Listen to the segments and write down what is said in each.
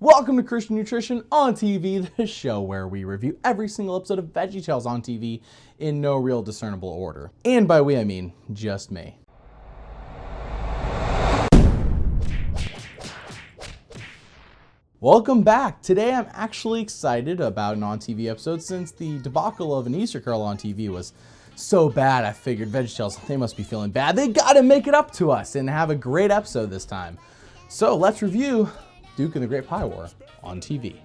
Welcome to Christian Nutrition on TV, the show where we review every single episode of VeggieTales on TV in no real discernible order. And by we, I mean just me. Welcome back. Today I'm actually excited about an on-TV episode since the debacle of An Easter Carol on TV was so bad. I figured VeggieTales, they must be feeling bad. They gotta make it up to us and have a great episode this time. So let's review Duke and the Great Pie War on TV.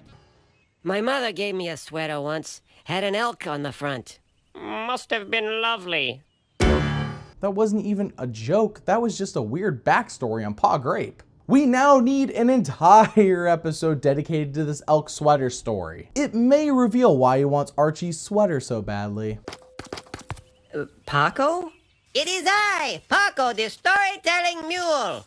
My mother gave me a sweater once. Had an elk on the front. Must have been lovely. That wasn't even a joke. That was just a weird backstory on Pa Grape. We now need an entire episode dedicated to this elk sweater story. It may reveal why he wants Archie's sweater so badly. Paco? It is I, Paco, the storytelling mule.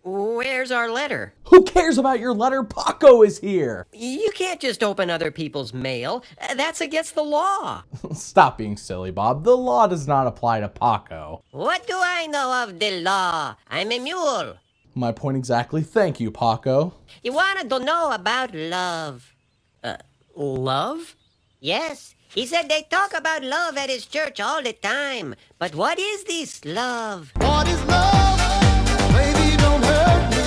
Where's our letter? Who cares about your letter? Paco is here. You can't just open other people's mail. That's against the law. Stop being silly, Bob. The law does not apply to Paco. What do I know of the law? I'm a mule. My point exactly. Thank you, Paco. You wanted to know about love. Love? Yes. He said they talk about love at his church all the time. But what is this love? What is love? Baby, don't hurt me.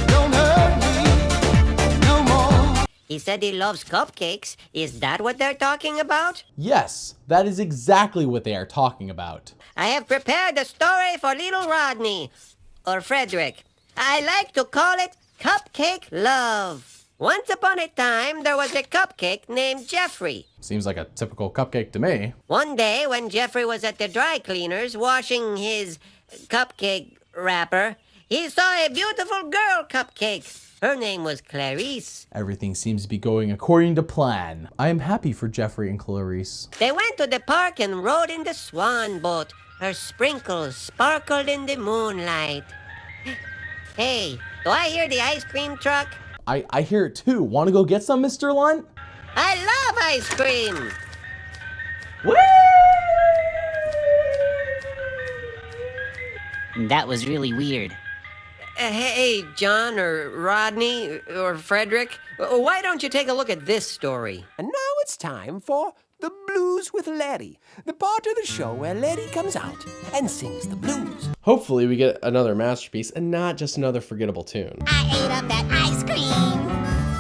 Don't hurt me no more. He said he loves cupcakes. Is that what they're talking about? Yes, that is exactly what they are talking about. I have prepared a story for little Rodney, or Frederick. I like to call it Cupcake Love. Once upon a time, there was a cupcake named Jeffrey. Seems like a typical cupcake to me. One day, when Jeffrey was at the dry cleaners washing his cupcake wrapper, he saw a beautiful girl cupcake. Her name was Clarice. Everything seems to be going according to plan. I am happy for Jeffrey and Clarice. They went to the park and rode in the swan boat. Her sprinkles sparkled in the moonlight. Hey, do I hear the ice cream truck? I hear it too. Want to go get some, Mr. Lunt? I love ice cream. Woo! That was really weird. Hey, John or Rodney or Frederick, why don't you take a look at this story? And now it's time for The Blues with Larry, the part of the show where Larry comes out and sings the blues. Hopefully we get another masterpiece and not just another forgettable tune. I ate up that ice cream,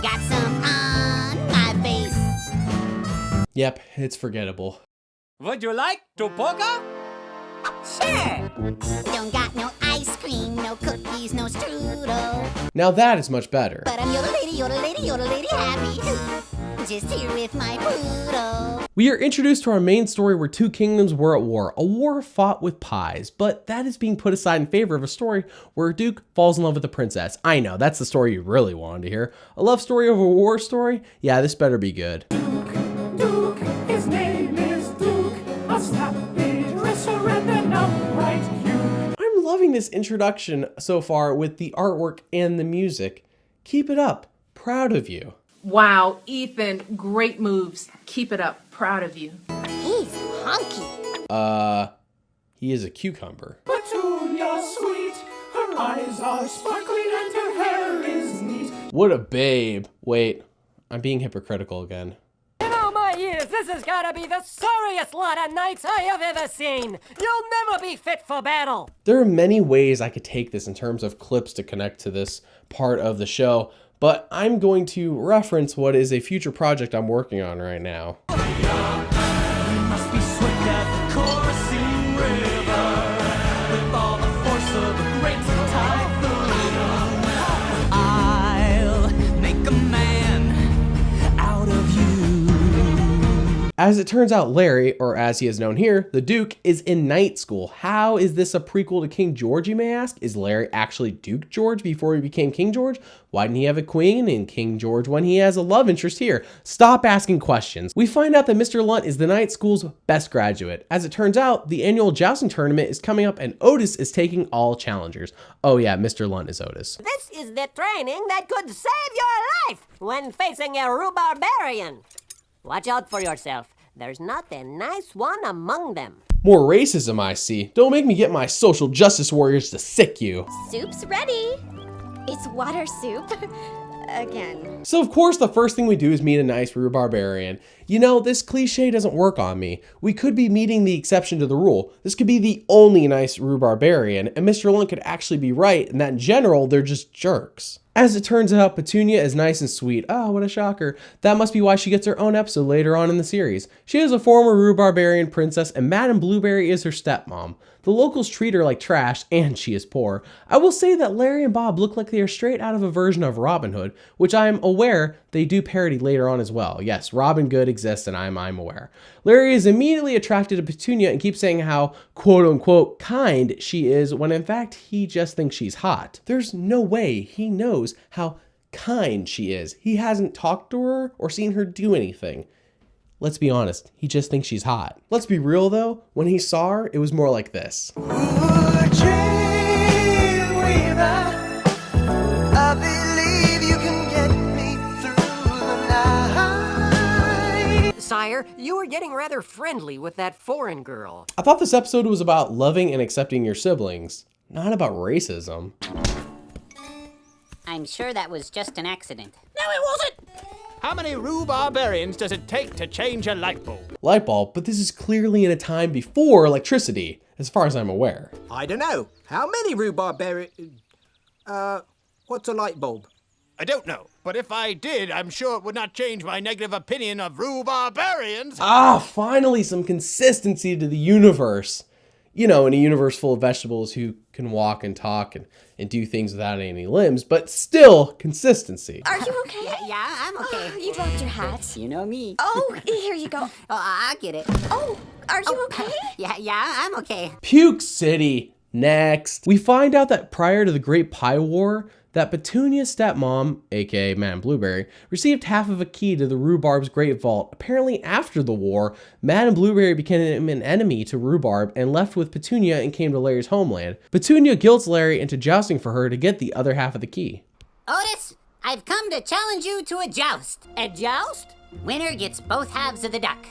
got some on my face. Yep, it's forgettable. Would you like to poker? Sure. Don't got no ice cream, no cookies, no strudel. Now that is much better. But I'm yodel lady, happy. Just here with my poodle. We are introduced to our main story where two kingdoms were at war, a war fought with pies, but that is being put aside in favor of a story where Duke falls in love with the princess. I know, that's the story you really wanted to hear. A love story over a war story? Yeah, this better be good. Duke, his name is Duke, a snappy dresser and an upright hue. I'm loving this introduction so far with the artwork and the music. Keep it up. Proud of you. Wow, Ethan, great moves. Keep it up. Proud of you. He's hunky. He is a cucumber. Petunia sweet, her eyes are sparkling and her hair is neat. What a babe. Wait, I'm being hypocritical again. In all my years, this has gotta be the sorriest lot of knights I have ever seen. You'll never be fit for battle. There are many ways I could take this in terms of clips to connect to this part of the show, but I'm going to reference what is a future project I'm working on right now. We must be swift as the coursing river, with all the force of a great typhoon. I'll make a man out of you. As it turns out, Larry, or as he is known here, the Duke, is in night school. How is this a prequel to King George, you may ask? Is Larry actually Duke George before he became King George? Why didn't he have a queen in King George when he has a love interest here? Stop asking questions. We find out that Mr. Lunt is the night school's best graduate. As it turns out, the annual jousting tournament is coming up and Otis is taking all challengers. Oh yeah, Mr. Lunt is Otis. This is the training that could save your life when facing a rubarbarian. Watch out for yourself. There's not a nice one among them. More racism, I see. Don't make me get my social justice warriors to sick you. Soup's ready. It's water soup. again. So of course the first thing we do is meet a nice rhubarbarian. You know, this cliche doesn't work on me. We could be meeting the exception to the rule. This could be the only nice rhubarbarian, and Mr. Link could actually be right, and that in general, they're just jerks. As it turns out, Petunia is nice and sweet. Oh, what a shocker. That must be why she gets her own episode later on in the series. She is a former rhubarbarian princess, and Madame Blueberry is her stepmom. The locals treat her like trash, and she is poor. I will say that Larry and Bob look like they are straight out of a version of Robin Hood, which I am aware they do parody later on as well. Yes, Robin Good exists, and I'm aware. Larry is immediately attracted to Petunia and keeps saying how, quote-unquote, kind she is, when in fact he just thinks she's hot. There's no way he knows how kind she is. He hasn't talked to her or seen her do anything. Let's be honest, he just thinks she's hot. Let's be real though, when he saw her, it was more like this. I believe you can get me through the night. Sire, you were getting rather friendly with that foreign girl. I thought this episode was about loving and accepting your siblings, not about racism. I'm sure that was just an accident. No, it wasn't! How many rhubarbarians does it take to change a light bulb? Light bulb, but this is clearly in a time before electricity, as far as I'm aware. I don't know. How many rhubarbarians... what's a light bulb? I don't know, but if I did, I'm sure it would not change my negative opinion of rhubarbarians. Ah, finally some consistency to the universe. You know, in a universe full of vegetables who can walk and talk and do things without any limbs, but still consistency. Are you okay? Yeah, I'm okay. Oh, you dropped your hat. You know me. Oh, here you go. Oh, I get it. Oh, are you okay? Yeah, I'm okay. Puke City. Next. We find out that prior to the Great Pie War, that Petunia's stepmom, aka Madame Blueberry, received half of a key to the Rhubarb's Great Vault. Apparently after the war, Madame Blueberry became an enemy to Rhubarb and left with Petunia and came to Larry's homeland. Petunia guilts Larry into jousting for her to get the other half of the key. Otis, I've come to challenge you to a joust. A joust? Winner gets both halves of the duck.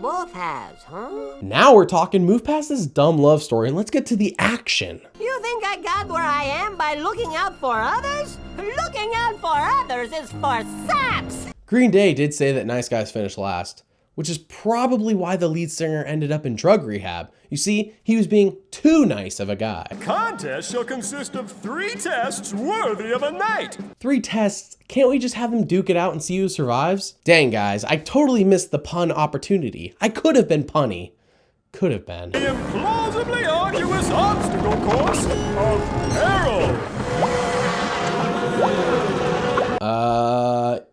Both halves, huh? Now we're talking, move past this dumb love story and let's get to the action. You think I got where I am by looking out for others? Looking out for others is for saps! Green Day did say that nice guys finish last, which is probably why the lead singer ended up in drug rehab. You see, he was being too nice of a guy. Contest shall consist of 3 tests worthy of a knight. 3 tests? Can't we just have them duke it out and see who survives? Dang guys, I totally missed the pun opportunity. I could have been punny. Could have been. The implausibly arduous obstacle course of peril.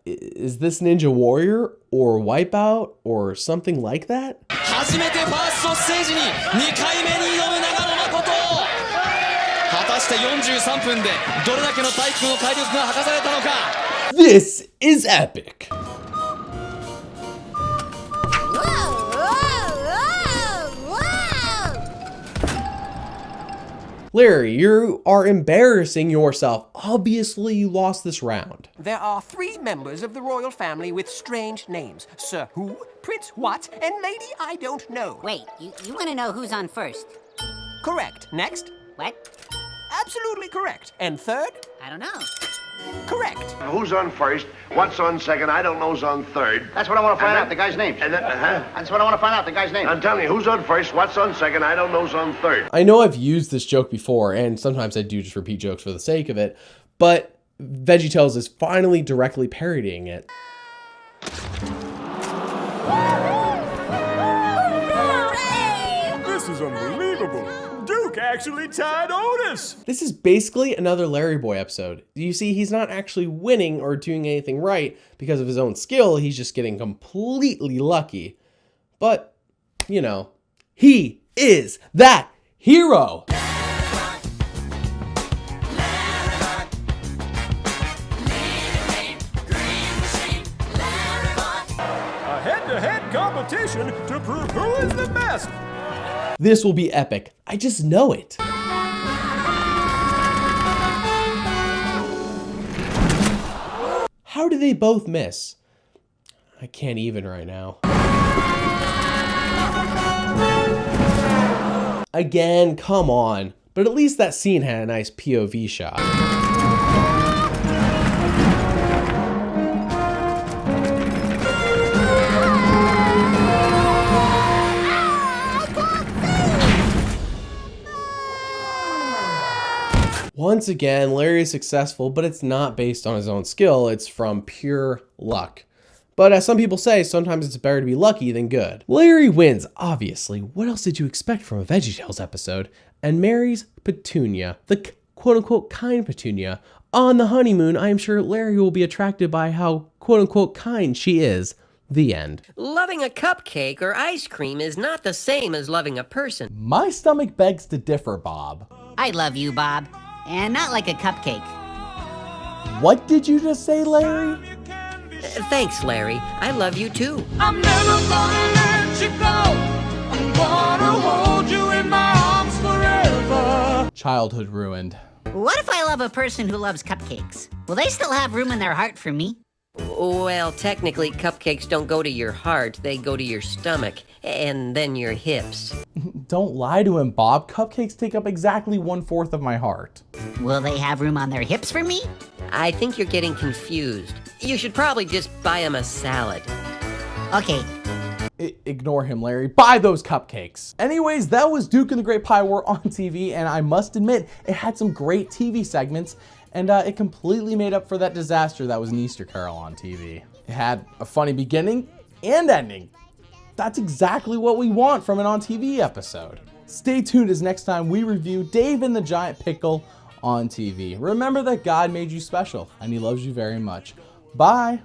Is this Ninja Warrior or Wipeout or something like that? 初めてファーストステージに2回目に挑む長野誠。果たして43分でどれだけの体育の体力が測されたのか。 This is epic. Larry, you are embarrassing yourself. Obviously, you lost this round. There are 3 members of the royal family with strange names. Sir Who, Prince What, and Lady I Don't Know. Wait, you want to know who's on first? Correct. Next? What? Absolutely correct. And third? I don't know. Correct. Who's on first? What's on second? I don't know who's on third. That's what I want to find out, the guy's name. And then, That's what I want to find out, the guy's name. I'm telling you, who's on first? What's on second? I don't know who's on third. I know I've used this joke before, and sometimes I do just repeat jokes for the sake of it, but VeggieTales is finally directly parodying it. This is unbelievable. Duke actually tied Otis. This is basically another Larry Boy episode. You see, he's not actually winning or doing anything right because of his own skill. He's just getting completely lucky. But, you know, he is that hero. A head-to-head competition to prove who is the best. This will be epic. I just know it. How do they both miss? I can't even right now. Again, come on. But at least that scene had a nice POV shot. Once again, Larry is successful, but it's not based on his own skill, it's from pure luck. But as some people say, sometimes it's better to be lucky than good. Larry wins, obviously. What else did you expect from a VeggieTales episode? And marries Petunia, the quote-unquote kind Petunia. On the honeymoon, I am sure Larry will be attracted by how quote-unquote kind she is. The end. Loving a cupcake or ice cream is not the same as loving a person. My stomach begs to differ, Bob. I love you, Bob. And not like a cupcake. What did you just say, Larry? Thanks, Larry. I love you too. I'm never gonna let you go. I'm gonna hold you in my arms forever. Childhood ruined. What if I love a person who loves cupcakes? Will they still have room in their heart for me? Well, technically, cupcakes don't go to your heart. They go to your stomach and then your hips. Don't lie to him, Bob. Cupcakes take up exactly 1/4 of my heart. Will they have room on their hips for me? I think you're getting confused. You should probably just buy him a salad. Okay. Ignore him, Larry. Buy those cupcakes. Anyways, that was Duke and the Great Pie War on TV, and I must admit, it had some great TV segments, and it completely made up for that disaster that was An Easter Carol on TV. It had a funny beginning and ending. That's exactly what we want from an on TV episode. Stay tuned as next time we review Dave and the Giant Pickle on TV. Remember that God made you special, and he loves you very much. Bye.